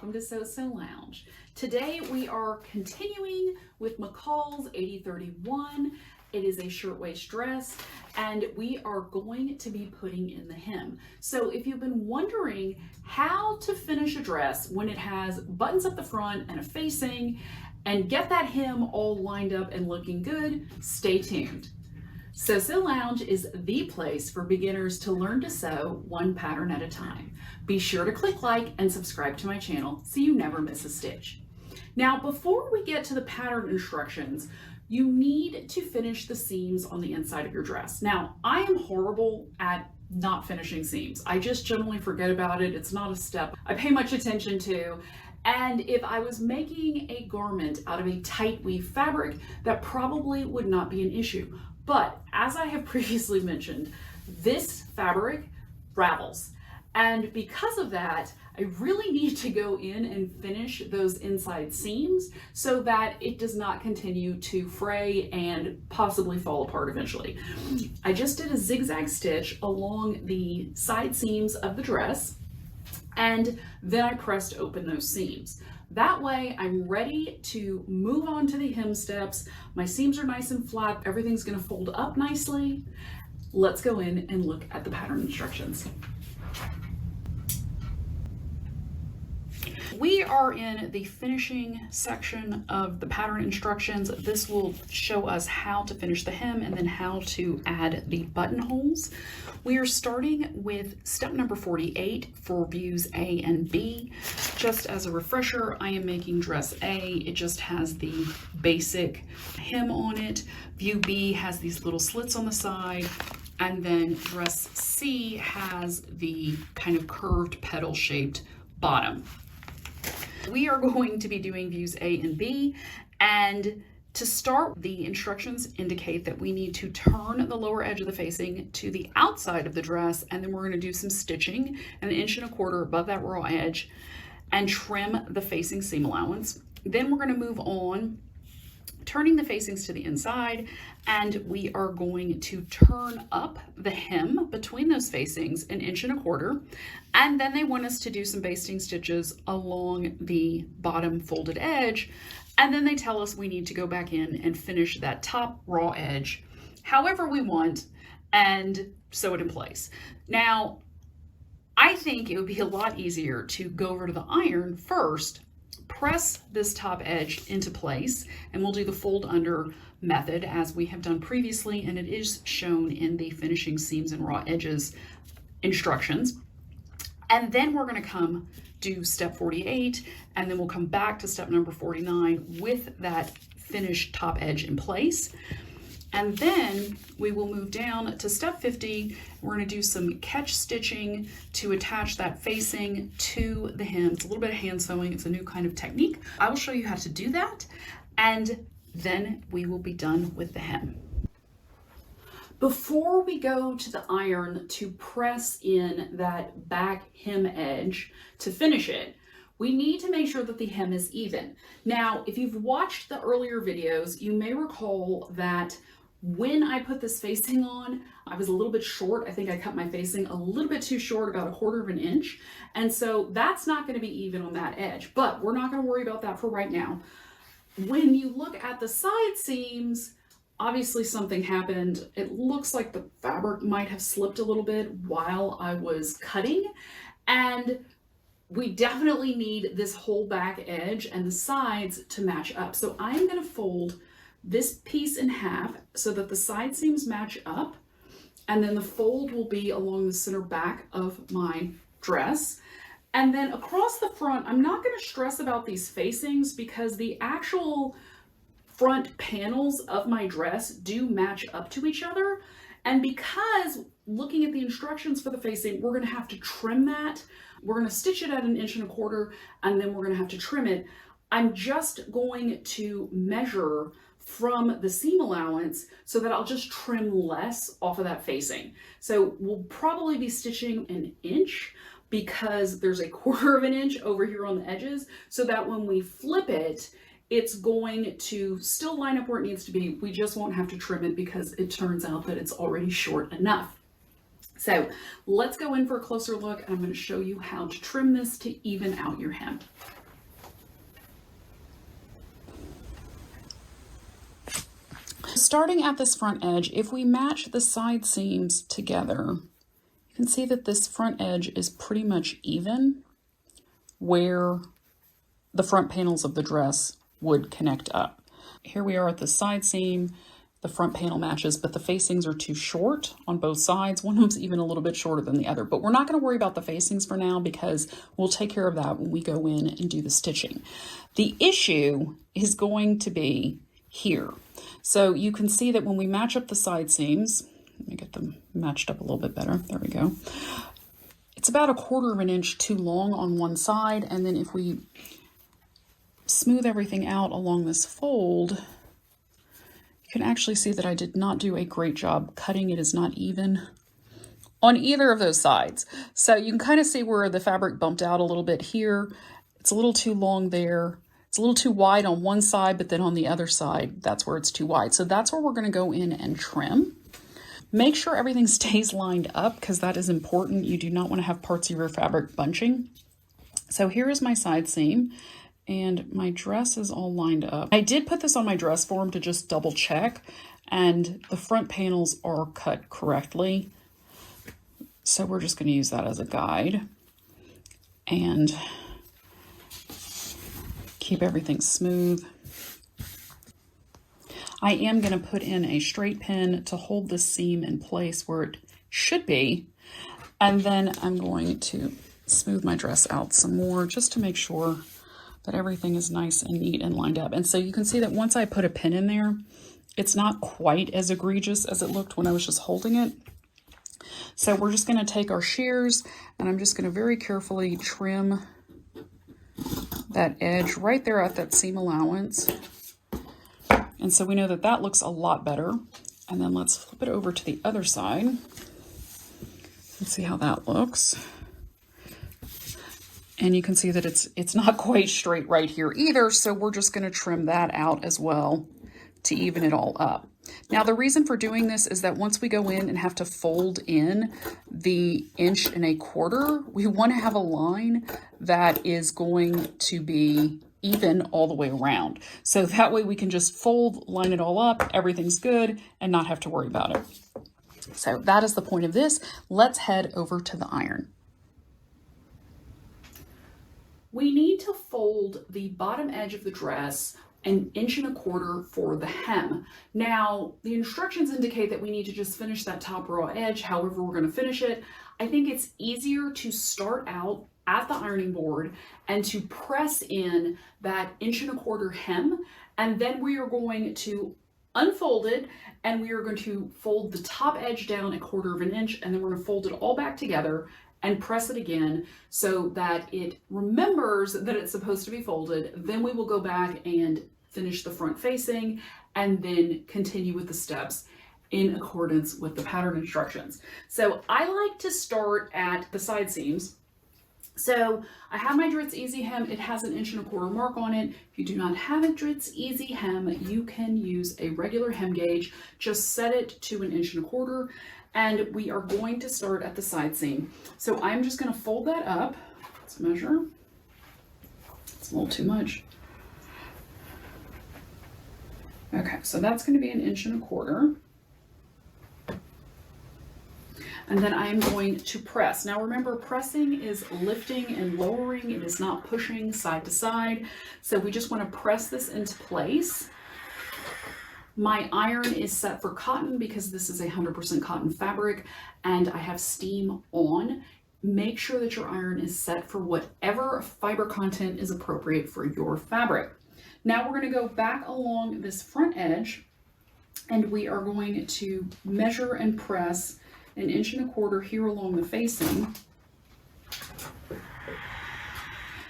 welcome to So Lounge. Today we are continuing with McCall's 8031. It is a shirtwaist dress and we are going to be putting in the hem. So if you've been wondering how to finish a dress when it has buttons up the front and a facing and get that hem all lined up and looking good, stay tuned. So Lounge is the place for beginners to learn to sew one pattern at a time. Be sure to click like and subscribe to my channel so you never miss a stitch. Now, before we get to the pattern instructions, you need to finish the seams on the inside of your dress. Now, I am horrible at not finishing seams. I just generally forget about it. It's not a step I pay much attention to. And if I was making a garment out of a tight weave fabric, that probably would not be an issue. But as I have previously mentioned, this fabric ravels. And because of that, I really need to go in and finish those inside seams so that it does not continue to fray and possibly fall apart eventually. I just did a zigzag stitch along the side seams of the dress, and then I pressed open those seams. That way I'm ready to move on to the hem steps. My seams are nice and flat. Everything's gonna fold up nicely. Let's go in and look at the pattern instructions. We are in the finishing section of the pattern instructions. This will show us how to finish the hem and then how to add the buttonholes. We are starting with step number 48 for views A and B. Just as a refresher, I am making dress A. It just has the basic hem on it. View B has these little slits on the side. And then dress C has the kind of curved petal shaped bottom. We are going to be doing views A and B, and to start, the instructions indicate that we need to turn the lower edge of the facing to the outside of the dress, and then we're going to do some stitching 1.25 inches above that raw edge and trim the facing seam allowance. Then we're going to move on, turning the facings to the inside, and we are going to turn up the hem between those facings 1.25 inches, and then they want us to do some basting stitches along the bottom folded edge, and then they tell us we need to go back in and finish that top raw edge however we want and sew it in place. Now, I think it would be a lot easier to go over to the iron first, press this top edge into place, and we'll do the fold under method as we have done previously, and it is shown in the finishing seams and raw edges instructions. And then we're going to come do step 48, and then we'll come back to step number 49 with that finished top edge in place. And then we will move down to step 50. We're going to do some catch stitching to attach that facing to the hem. It's a little bit of hand sewing. It's a new kind of technique. I will show you how to do that, and then we will be done with the hem. Before we go to the iron to press in that back hem edge to finish it, we need to make sure that the hem is even. Now, if you've watched the earlier videos, you may recall that when I put this facing on, I was a little bit short. I think I cut my facing a little bit too short, about 1/4 inch. And so that's not going to be even on that edge, but we're not going to worry about that for right now. When you look at the side seams, obviously something happened. It looks like the fabric might have slipped a little bit while I was cutting, and we definitely need this whole back edge and the sides to match up. So I'm going to fold this piece in half so that the side seams match up, and then the fold will be along the center back of my dress. And then across the front, I'm not going to stress about these facings because the actual front panels of my dress do match up to each other. And because looking at the instructions for the facing, we're going to have to trim that. We're going to stitch it at 1.25 inches, and then we're going to have to trim it. I'm just going to measure from the seam allowance so that I'll just trim less off of that facing. So we'll probably be stitching 1 inch because there's 1/4 inch over here on the edges, so that when we flip it, it's going to still line up where it needs to be. We just won't have to trim it because it turns out that it's already short enough. So let's go in for a closer look, and I'm going to show you how to trim this to even out your hem. Starting at this front edge, if we match the side seams together, you can see that this front edge is pretty much even where the front panels of the dress would connect up. Here we are at the side seam. The front panel matches, but the facings are too short on both sides. One of them's even a little bit shorter than the other, but we're not going to worry about the facings for now because we'll take care of that when we go in and do the stitching. The issue is going to be here. So you can see that when we match up the side seams, let me get them matched up a little bit better. There we go. It's about 1/4 of an inch too long on one side. And then if we smooth everything out along this fold, you can actually see that I did not do a great job cutting. It is not even on either of those sides. So you can kind of see where the fabric bumped out a little bit here. It's a little too long there. It's a little too wide on one side, but then on the other side, that's where it's too wide. So that's where we're going to go in and trim. Make sure everything stays lined up because that is important. You do not want to have parts of your fabric bunching. So here is my side seam. And my dress is all lined up. I did put this on my dress form to just double check, and the front panels are cut correctly. So we're just going to use that as a guide and keep everything smooth. I am going to put in a straight pin to hold this seam in place where it should be. And then I'm going to smooth my dress out some more just to make sure that everything is nice and neat and lined up. And so you can see that once I put a pin in there, it's not quite as egregious as it looked when I was just holding it. So we're just going to take our shears, and I'm just going to very carefully trim that edge right there at that seam allowance. And so we know that that looks a lot better. And then let's flip it over to the other side and see how that looks. And you can see that it's not quite straight right here either, so we're just going to trim that out as well to even it all up. Now, the reason for doing this is that once we go in and have to fold in the 1¼ inch, we want to have a line that is going to be even all the way around. So that way we can just fold, line it all up, everything's good, and not have to worry about it. So that is the point of this. Let's head over to the iron. We need to fold the bottom edge of the dress 1¼ inch for the hem. Now, the instructions indicate that we need to just finish that top raw edge, however we're going to finish it. I think it's easier to start out at the ironing board and to press in that 1¼ inch hem, and then we are going to unfold it, and we are going to fold the top edge down 1/4 inch, and then we're going to fold it all back together and press it again so that it remembers that it's supposed to be folded. Then we will go back and finish the front facing and then continue with the steps in accordance with the pattern instructions. So I like to start at the side seams. So I have my Dritz Easy Hem. It has an 1¼ inch mark on it. If you do not have a Dritz Easy Hem, you can use a regular hem gauge. Just set it to 1¼ inch. And we are going to start at the side seam. So I'm just going to fold that up. Let's measure. It's a little too much. Okay, so that's going to be 1¼ inch. And then I am going to press. Now remember, pressing is lifting and lowering. It is not pushing side to side. So we just want to press this into place. My iron is set for cotton because this is 100% cotton fabric and I have steam on. Make sure that your iron is set for whatever fiber content is appropriate for your fabric. Now we're going to go back along this front edge and we are going to measure and press 1¼ inch here along the facing.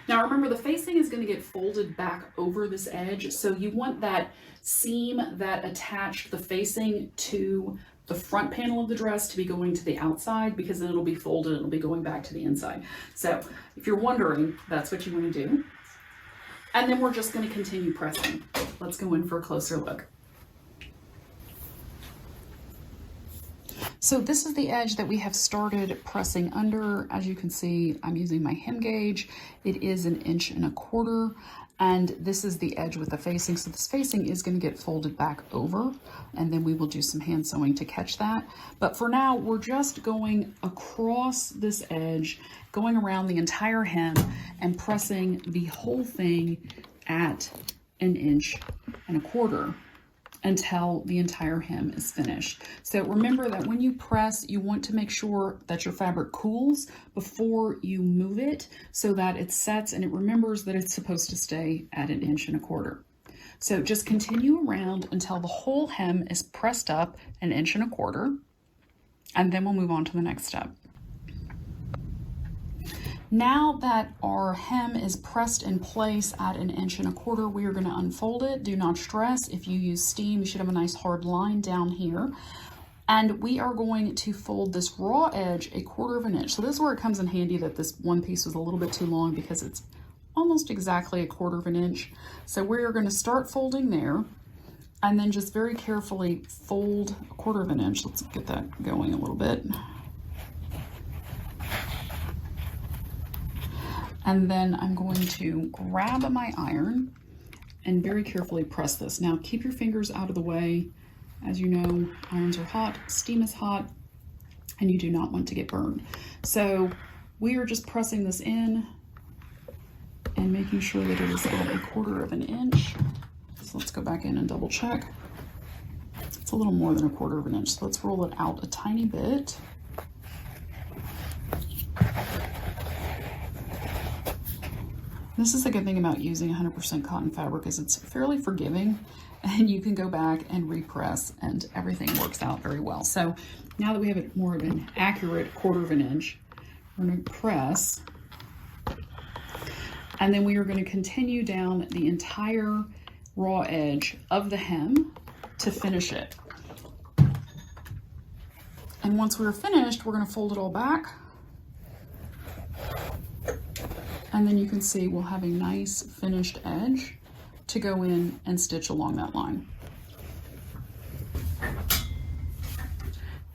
Now remember, the facing is going to get folded back over this edge, so you want that seam that attached the facing to the front panel of the dress to be going to the outside, because then it'll be folded and it'll be going back to the inside. So if you're wondering, that's what you want to do. And then we're just going to continue pressing. Let's go in for a closer look. So this is the edge that we have started pressing under. As you can see, I'm using my hem gauge. It is 1.25 inches, and this is the edge with the facing. So this facing is going to get folded back over, and then we will do some hand sewing to catch that. But for now, we're just going across this edge, going around the entire hem and pressing the whole thing at 1.25 inches until the entire hem is finished. So remember that when you press, you want to make sure that your fabric cools before you move it so that it sets and it remembers that it's supposed to stay at 1.25 inches. So just continue around until the whole hem is pressed up 1.25 inches, and then we'll move on to the next step. Now that our hem is pressed in place at 1.25 inches, we are going to unfold it. Do not stress. If you use steam, you should have a nice hard line down here. And we are going to fold this raw edge 1/4 inch. So this is where it comes in handy that this one piece was a little bit too long, because it's almost exactly 1/4 inch. So we are going to start folding there, and then just very carefully fold 1/4 inch. Let's get that going a little bit. And then I'm going to grab my iron and very carefully press this. Now keep your fingers out of the way. As you know, irons are hot, steam is hot, and you do not want to get burned. So we are just pressing this in and making sure that it is at 1/4 inch. So let's go back in and double check. It's a little more than 1/4 inch. So let's roll it out a tiny bit. This is the good thing about using 100% cotton fabric, is it's fairly forgiving, and you can go back and repress and everything works out very well. So now that we have it more of an accurate 1/4 inch, we're going to press, and then we are going to continue down the entire raw edge of the hem to finish it. And once we're finished, we're going to fold it all back. And then you can see we'll have a nice finished edge to go in and stitch along that line.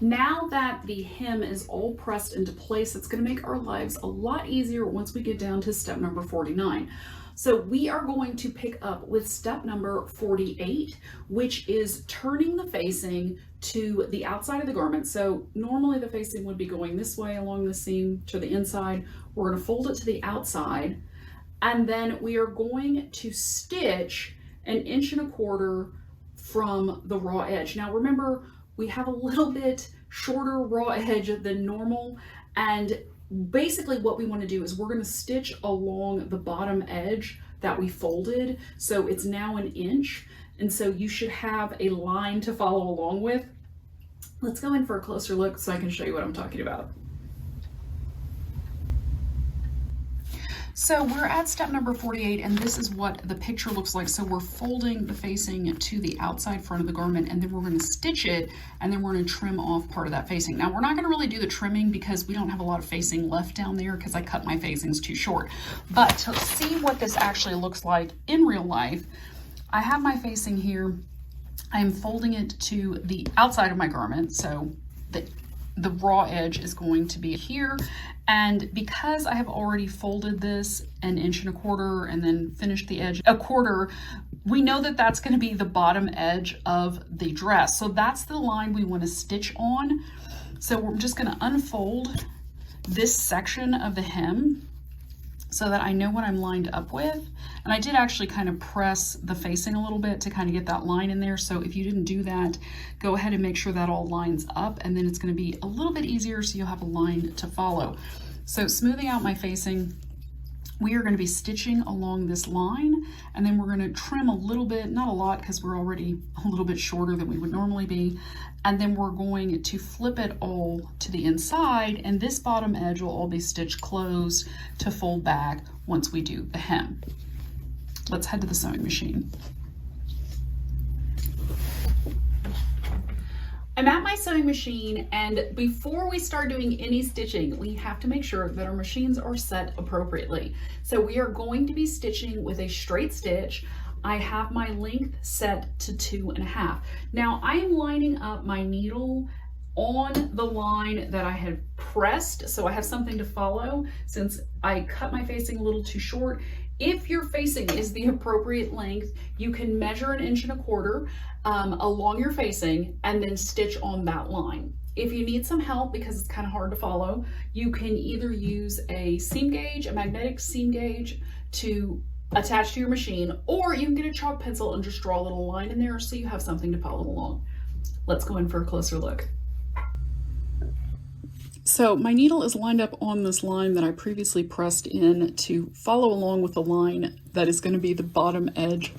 Now that the hem is all pressed into place, it's going to make our lives a lot easier once we get down to step number 49. So we are going to pick up with step number 48, which is turning the facing to the outside of the garment. So normally the facing would be going this way along the seam to the inside. We're going to fold it to the outside, and then we are going to stitch 1.25 inches from the raw edge. Now remember, we have a little bit shorter raw edge than normal, and basically what we want to do is we're going to stitch along the bottom edge that we folded. So it's now 1 inch, and so you should have a line to follow along with. Let's go in for a closer look so I can show you what I'm talking about. So we're at step number 48, and this is what the picture looks like. So we're folding the facing to the outside front of the garment, and then we're going to stitch it, and then we're going to trim off part of that facing. Now we're not going to really do the trimming because we don't have a lot of facing left down there, because I cut my facings too short. But to see what this actually looks like in real life, I have my facing here. I am folding it to the outside of my garment, so the raw edge is going to be here. And because I have already folded this 1.25 inches and then finished the edge 1/4, we know that that's going to be the bottom edge of the dress. So that's the line we want to stitch on. So we're just going to unfold this section of the hem so that I know what I'm lined up with. And I did actually kind of press the facing a little bit to kind of get that line in there. So if you didn't do that, go ahead and make sure that all lines up, and then it's going to be a little bit easier so you'll have a line to follow. So smoothing out my facing, we are going to be stitching along this line, and then we're going to trim a little bit, not a lot because we're already a little bit shorter than we would normally be, and then we're going to flip it all to the inside, and this bottom edge will all be stitched closed to fold back once we do the hem. Let's head to the sewing machine. I'm at my sewing machine, and before we start doing any stitching, we have to make sure that our machines are set appropriately. So we are going to be stitching with a straight stitch. I have my length set to 2.5. Now I am lining up my needle on the line that I had pressed, so I have something to follow since I cut my facing a little too short. If your facing is the appropriate length, you can measure 1.25 inches along your facing and then stitch on that line. If you need some help because it's kind of hard to follow, you can either use a seam gauge, a magnetic seam gauge, to attach to your machine, or you can get a chalk pencil and just draw a little line in there so you have something to follow along. Let's go in for a closer look. So my needle is lined up on this line that I previously pressed in to follow along with the line that is going to be the bottom edge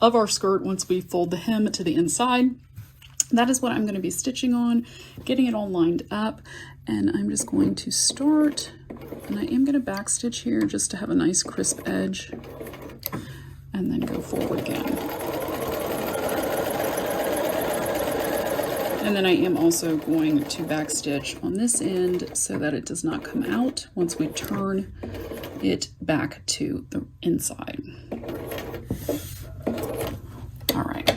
of our skirt once we fold the hem to the inside. That is what I'm going to be stitching on, getting it all lined up, and I'm just going to start, and I am going to back stitch here just to have a nice crisp edge, and then go forward again. And then I am also going to back stitch on this end so that it does not come out once we turn it back to the inside. All right.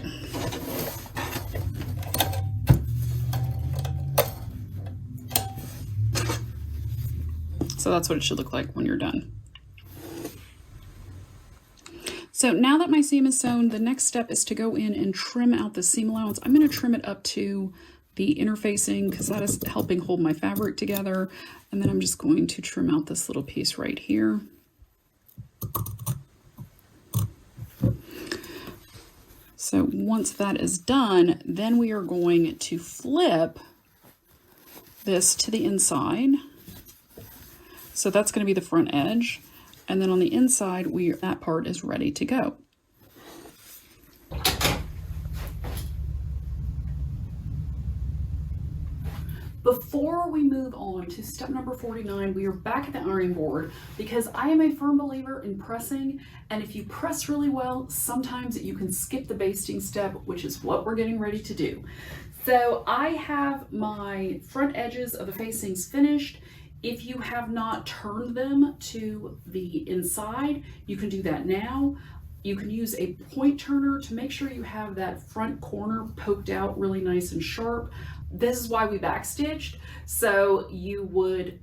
So that's what it should look like when you're done. So now that my seam is sewn, the next step is to go in and trim out the seam allowance. I'm going to trim it up to the interfacing because that is helping hold my fabric together. And then I'm just going to trim out this little piece right here. So once that is done, then we are going to flip this to the inside. So that's going to be the front edge. And then on the inside, that part is ready to go. Before we move on to step number 49, we are back at the ironing board because I am a firm believer in pressing. And if you press really well, sometimes you can skip the basting step, which is what we're getting ready to do. So I have my front edges of the facings finished. If you have not turned them to the inside, you can do that now. You can use a point turner to make sure you have that front corner poked out really nice and sharp. This is why we backstitched, so you would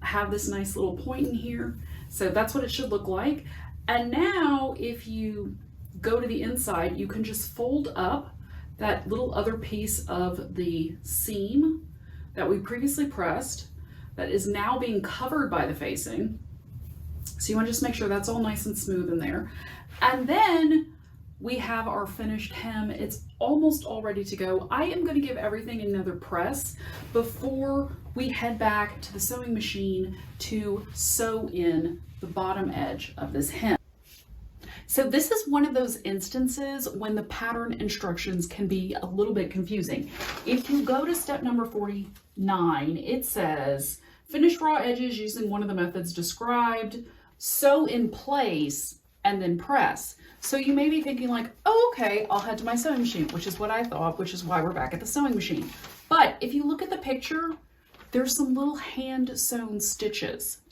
have this nice little point in here. So that's what it should look like. And now if you go to the inside, you can just fold up that little other piece of the seam that we previously pressed that is now being covered by the facing. So you want to just make sure that's all nice and smooth in there. And then we have our finished hem. It's almost all ready to go. I am going to give everything another press before we head back to the sewing machine to sew in the bottom edge of this hem. So this is one of those instances when the pattern instructions can be a little bit confusing. If you go to step number 49, it says, finish raw edges using one of the methods described, sew in place, and then press. So you may be thinking like, oh, okay, I'll head to my sewing machine, which is what I thought, which is why we're back at the sewing machine. But if you look at the picture, there's some little hand sewn stitches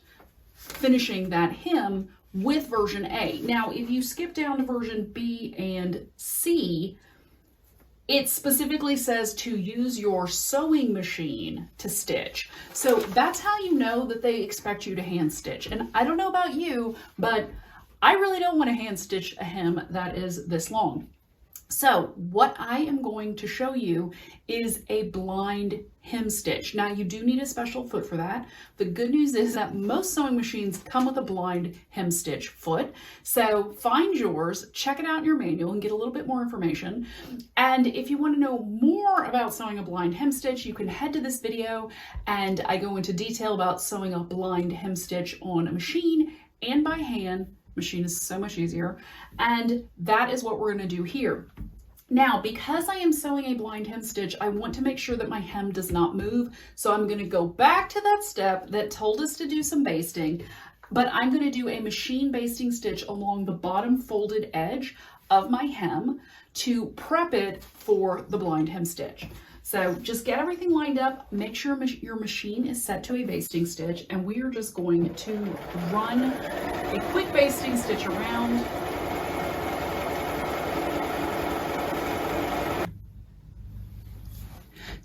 finishing that hem with version A. Now, if you skip down to version B and C, it specifically says to use your sewing machine to stitch. So that's how you know that they expect you to hand stitch. And I don't know about you, but I really don't want to hand stitch a hem that is this long. So what I am going to show you is a blind hem stitch. Now you do need a special foot for that. The good news is that most sewing machines come with a blind hem stitch foot. So find yours, check it out in your manual and get a little bit more information. And if you want to know more about sewing a blind hem stitch, you can head to this video and I go into detail about sewing a blind hem stitch on a machine and by hand. Machine is so much easier, and that is what we're going to do here. Now, because I am sewing a blind hem stitch, I want to make sure that my hem does not move, so I'm going to go back to that step that told us to do some basting, but I'm going to do a machine basting stitch along the bottom folded edge of my hem to prep it for the blind hem stitch. So just get everything lined up, make sure your machine is set to a basting stitch, and we are just going to run a quick basting stitch around.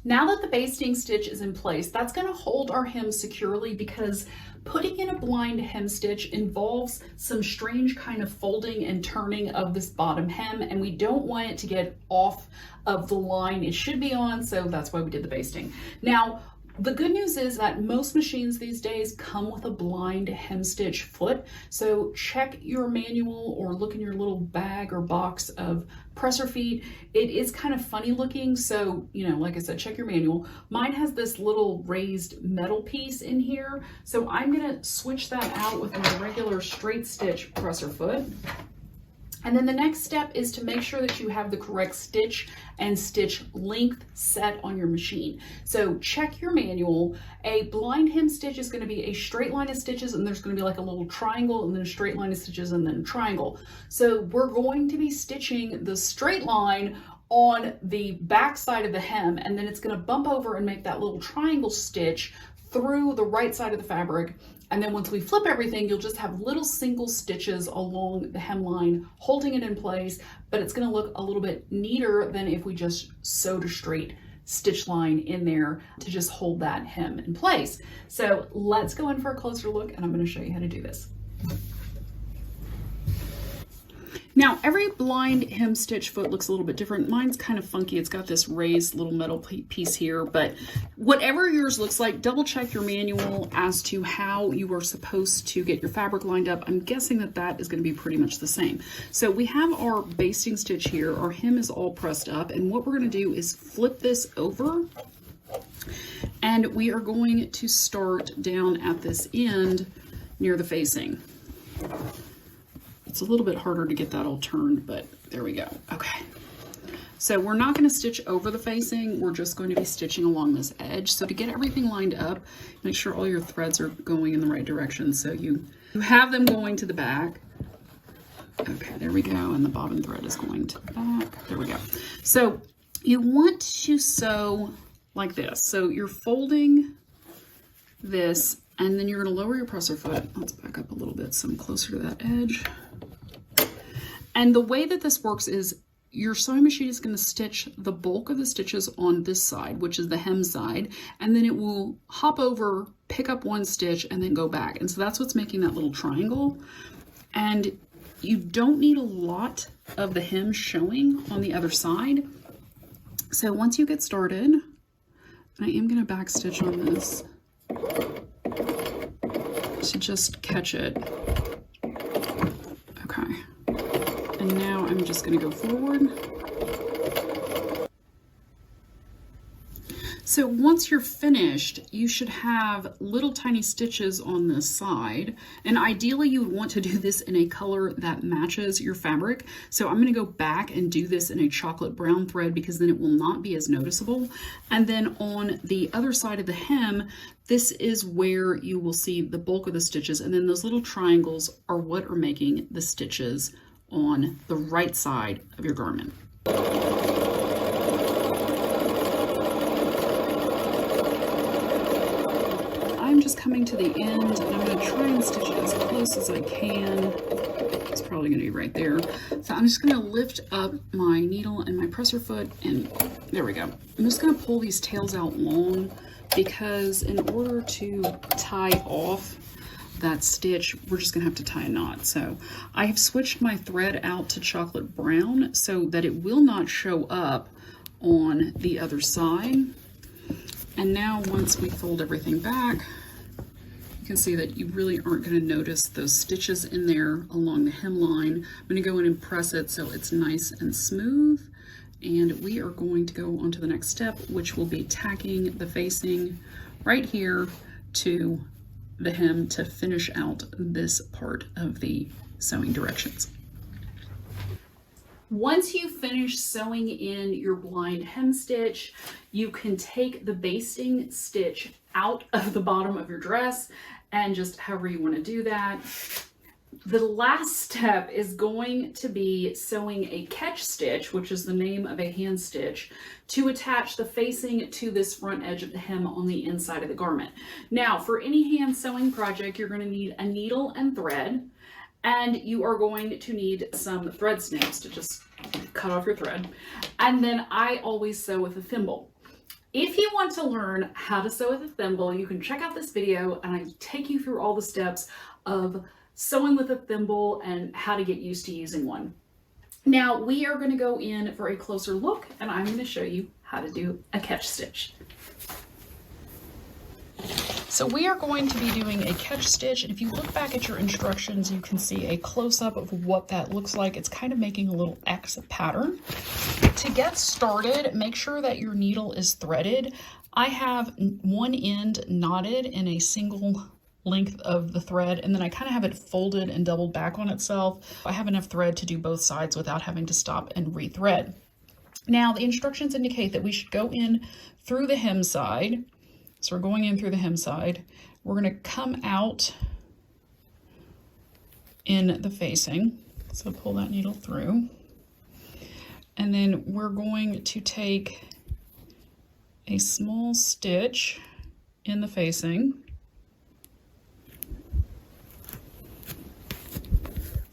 Now that the basting stitch is in place, that's going to hold our hem securely, because putting in a blind hem stitch involves some strange kind of folding and turning of this bottom hem, and we don't want it to get off of the line it should be on, so that's why we did the basting. Now, the good news is that most machines these days come with a blind hem stitch foot, so check your manual or look in your little bag or box of presser feet. It is kind of funny looking, so, you know, like I said, check your manual. Mine has this little raised metal piece in here, so I'm gonna switch that out with my regular straight stitch presser foot. And then the next step is to make sure that you have the correct stitch and stitch length set on your machine. So check your manual. A blind hem stitch is going to be a straight line of stitches, and there's going to be like a little triangle, and then a straight line of stitches, and then a triangle. So we're going to be stitching the straight line on the back side of the hem, and then it's going to bump over and make that little triangle stitch through the right side of the fabric. And then once we flip everything, you'll just have little single stitches along the hemline holding it in place, but it's going to look a little bit neater than if we just sewed a straight stitch line in there to just hold that hem in place. So let's go in for a closer look, and I'm going to show you how to do this. Now, every blind hem stitch foot looks a little bit different. Mine's kind of funky. It's got this raised little metal piece here, but whatever yours looks like, double check your manual as to how you are supposed to get your fabric lined up. I'm guessing that that is going to be pretty much the same. So we have our basting stitch here. Our hem is all pressed up, and what we're going to do is flip this over, and we are going to start down at this end near the facing. It's a little bit harder to get that all turned, but there we go. Okay. So we're not going to stitch over the facing. We're just going to be stitching along this edge. So to get everything lined up, make sure all your threads are going in the right direction. So you have them going to the back. Okay, there we go. And the bobbin thread is going to the back. There we go. So you want to sew like this. So you're folding this, and then you're going to lower your presser foot. Let's back up a little bit so I'm closer to that edge. And the way that this works is your sewing machine is going to stitch the bulk of the stitches on this side, which is the hem side, and then it will hop over, pick up one stitch, and then go back. And so that's what's making that little triangle. And you don't need a lot of the hem showing on the other side. So once you get started, I am going to back stitch on this to just catch it. Okay. And now I'm just going to go forward. So once you're finished, you should have little tiny stitches on this side. And ideally you would want to do this in a color that matches your fabric. So I'm going to go back and do this in a chocolate brown thread, because then it will not be as noticeable. And then on the other side of the hem, this is where you will see the bulk of the stitches. And then those little triangles are what are making the stitches on the right side of your garment. I'm just coming to the end, and I'm going to try and stitch it as close as I can. It's probably going to be right there. So I'm just going to lift up my needle and my presser foot, and there we go. I'm just going to pull these tails out long, because in order to tie off that stitch, we're just gonna have to tie a knot. So I have switched my thread out to chocolate brown so that it will not show up on the other side. And now once we fold everything back, you can see that you really aren't going to notice those stitches in there along the hemline. I'm going to go in and press it so it's nice and smooth. And we are going to go on to the next step, which will be tacking the facing right here to the hem to finish out this part of the sewing directions. Once you finish sewing in your blind hem stitch, you can take the basting stitch out of the bottom of your dress, and just however you want to do that. The last step is going to be sewing a catch stitch, which is the name of a hand stitch, to attach the facing to this front edge of the hem on the inside of the garment. Now, for any hand sewing project, you're going to need a needle and thread, and you are going to need some thread snips to just cut off your thread. And then I always sew with a thimble. If you want to learn how to sew with a thimble, you can check out this video and I take you through all the steps of sewing with a thimble and how to get used to using one. Now we are going to go in for a closer look and I'm going to show you how to do a catch stitch. So we are going to be doing a catch stitch, and if you look back at your instructions, you can see a close-up of what that looks like. It's kind of making a little X pattern. To get started, make sure that your needle is threaded. I have one end knotted in a single length of the thread, and then I kind of have it folded and doubled back on itself. I have enough thread to do both sides without having to stop and rethread. Now the instructions indicate that we should go in through the hem side. So we're going in through the hem side. We're going to come out in the facing. So pull that needle through. And then we're going to take a small stitch in the facing.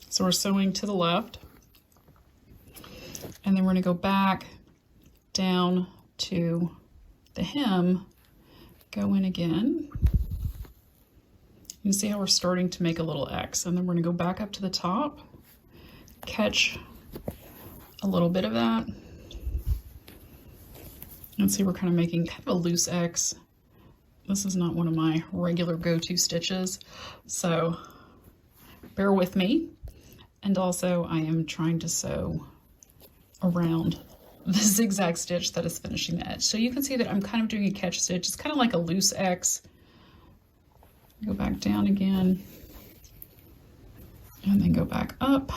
So we're sewing to the left. And then we're going to go back down to the hem. Go in again. You can see how we're starting to make a little X, and then we're going to go back up to the top, catch a little bit of that, and see we're kind of making kind of a loose X. This is not one of my regular go-to stitches, so bear with me. And also I am trying to sew around the zigzag stitch that is finishing the edge. So you can see that I'm kind of doing a catch stitch. It's kind of like a loose X. Go back down again and then go back up.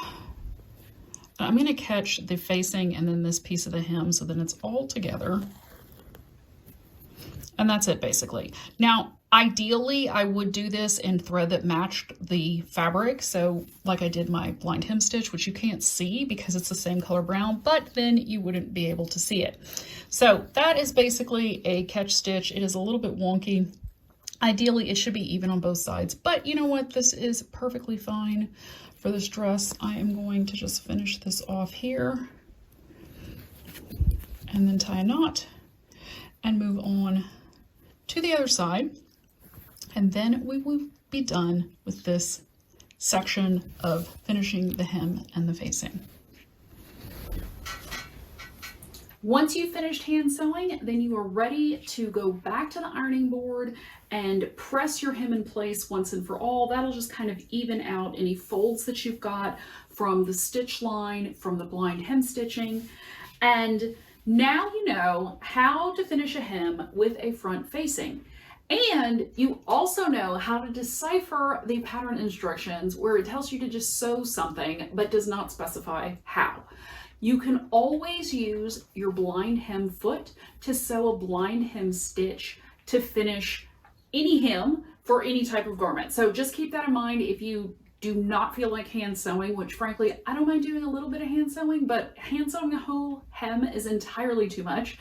I'm going to catch the facing and then this piece of the hem so that it's all together. And that's it basically. Now, ideally, I would do this in thread that matched the fabric. So like I did my blind hem stitch, which you can't see because it's the same color brown, but then you wouldn't be able to see it. So that is basically a catch stitch. It is a little bit wonky. Ideally, it should be even on both sides, but you know what? This is perfectly fine for this dress. I am going to just finish this off here and then tie a knot and move on to the other side, and then we will be done with this section of finishing the hem and the facing. Once you've finished hand sewing, then you are ready to go back to the ironing board and press your hem in place once and for all. That'll just kind of even out any folds that you've got from the stitch line, from the blind hem stitching. And now you know how to finish a hem with a front facing. And you also know how to decipher the pattern instructions where it tells you to just sew something but does not specify how. You can always use your blind hem foot to sew a blind hem stitch to finish any hem for any type of garment. So just keep that in mind if you do not feel like hand sewing, which frankly, I don't mind doing a little bit of hand sewing, but hand sewing a whole hem is entirely too much.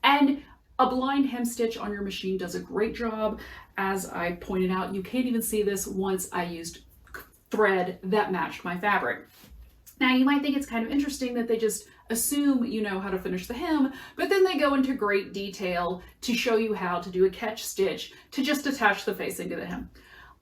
And a blind hem stitch on your machine does a great job. As I pointed out, you can't even see this once I used thread that matched my fabric. Now you might think it's kind of interesting that they just assume you know how to finish the hem, but then they go into great detail to show you how to do a catch stitch to just attach the facing to the hem.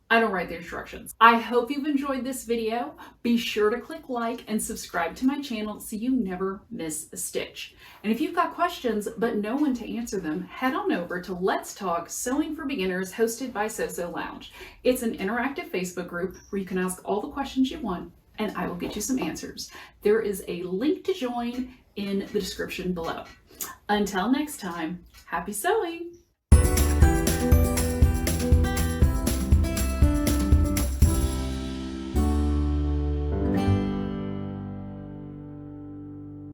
I don't write the instructions. I hope you've enjoyed this video. Be sure to click like and subscribe to my channel so you never miss a stitch. And if you've got questions but no one to answer them, head on over to Let's Talk Sewing for Beginners hosted by Sew Lounge. It's an interactive Facebook group where you can ask all the questions you want and I will get you some answers. There is a link to join in the description below. Until next time, happy sewing!